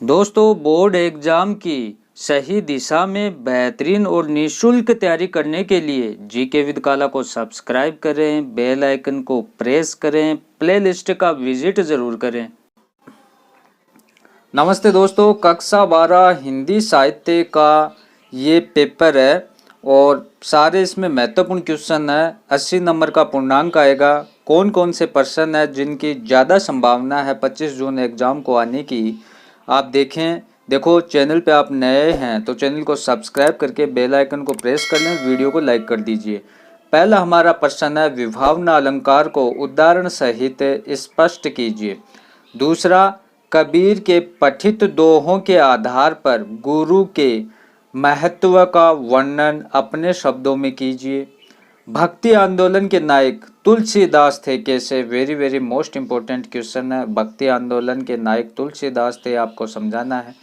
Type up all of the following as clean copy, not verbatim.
दोस्तों, board exam की सही दिशा में बेहतरीन और निःशुल्क तैयारी करने के लिए जीके विद काला को सब्सक्राइब करें, बेल आइकन को प्रेस करें, प्लेलिस्ट का विजिट जरूर करें। नमस्ते दोस्तों, कक्षा 12 हिंदी साहित्य का ये पेपर है और सारे इसमें महत्वपूर्ण क्वेश्चन है। 80 नंबर का पूर्णांक आएगा। कौन कौन से प्रश्न है जिनकी ज़्यादा संभावना है 25 जून एग्जाम को आने की, आप देखें। देखो, चैनल पे आप नए हैं तो चैनल को सब्सक्राइब करके बेल आइकन को प्रेस कर लें, वीडियो को लाइक कर दीजिए। पहला हमारा प्रश्न है, विभावना अलंकार को उदाहरण सहित स्पष्ट कीजिए। दूसरा, कबीर के पठित दोहों के आधार पर गुरु के महत्व का वर्णन अपने शब्दों में कीजिए। भक्ति आंदोलन के नायक तुलसीदास थे कैसे? Very very most important question है। भक्ति आंदोलन के नायक तुलसीदास थे, आपको समझाना है।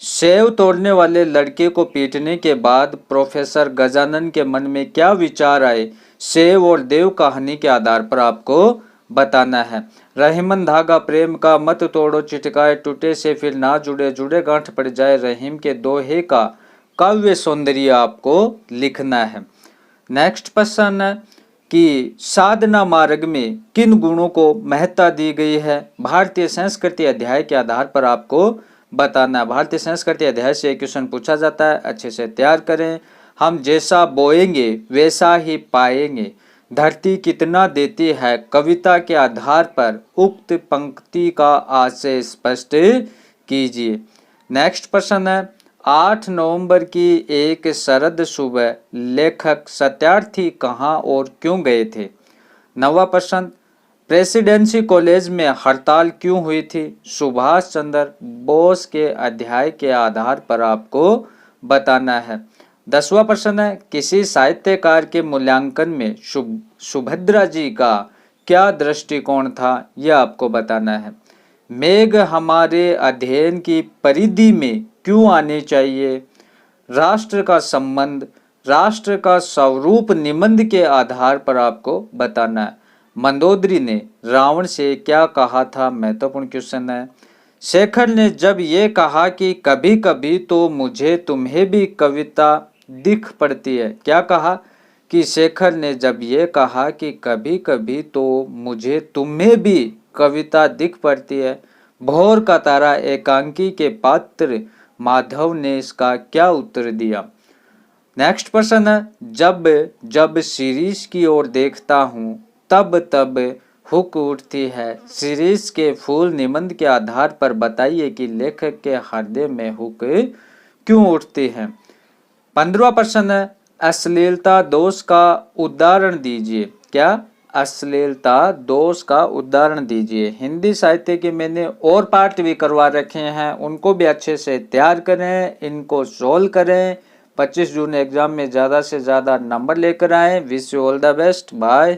सेव तोड़ने वाले लड़के को पीटने के बाद प्रोफेसर गजानन के मन में क्या विचार आए? सेव और देव कहानी के आधार पर आपको बताना है। रहीमन धागा प्रेम का मत तोड़ो चिटकाए, टूटे से फिर ना जुड़े, जुड़े गांठ पड़ जाए, रहीम के दोहे का काव्य सौंदर्य आपको लिखना है। नेक्स्ट प्रश्न है कि साधना मार्ग में किन गुणों को महत्ता दी गई है? भारतीय संस्कृति अध्याय के आधार पर आपको बताना है। भारतीय संस्कृति अध्याय से क्वेश्चन पूछा जाता है, अच्छे से तैयार करें। हम जैसा बोएंगे वैसा ही पाएंगे, धरती कितना देती है, कविता के आधार पर उक्त पंक्ति का आशय स्पष्ट कीजिए। नेक्स्ट प्रश्न है, 8 नवंबर की एक शरद सुबह लेखक सत्यार्थी कहाँ और क्यों गए थे? नवा प्रश्न, प्रेसिडेंसी कॉलेज में हड़ताल क्यों हुई थी? सुभाष चंद्र बोस के अध्याय के आधार पर आपको बताना है। 10वां प्रश्न है, किसी साहित्यकार के मूल्यांकन में सुभद्रा जी का क्या दृष्टिकोण था? यह आपको बताना है। मेघ हमारे अध्ययन की परिधि में क्यों आने चाहिए? राष्ट्र का संबंध, राष्ट्र का स्वरूप निबंध के आधार पर आपको बताना है। मंदोदरी ने रावण से क्या कहा था? महत्वपूर्ण क्वेश्चन है। शेखर ने जब ये कहा कि कभी कभी तो मुझे तुम्हें भी कविता दिख पड़ती है, क्या कहा? कि शेखर ने जब ये कहा कि कभी कभी तो मुझे तुम्हें भी कविता दिख पड़ती है। भोर का तारा एकांकी के पात्र माधव ने इसका क्या उत्तर दिया? नेक्स्ट प्रश्न है, जब जब शिरीष की ओर देखता हूँ तब तब हुक उठती है। शिरीष के फूल निबंध के आधार पर बताइए कि लेखक के हृदय में हुक क्यों उठती है। 15वां प्रश्न है, अश्लीलता दोष का उदाहरण दीजिए। क्या? अश्लीलता दोष का उदाहरण दीजिए। हिंदी साहित्य के मैंने और पार्ट भी करवा रखे हैं, उनको भी अच्छे से तैयार करें, इनको सोल्व करें। 25 जून एग्जाम में ज़्यादा से ज़्यादा नंबर लेकर आएँ। Wish you all the best. Bye.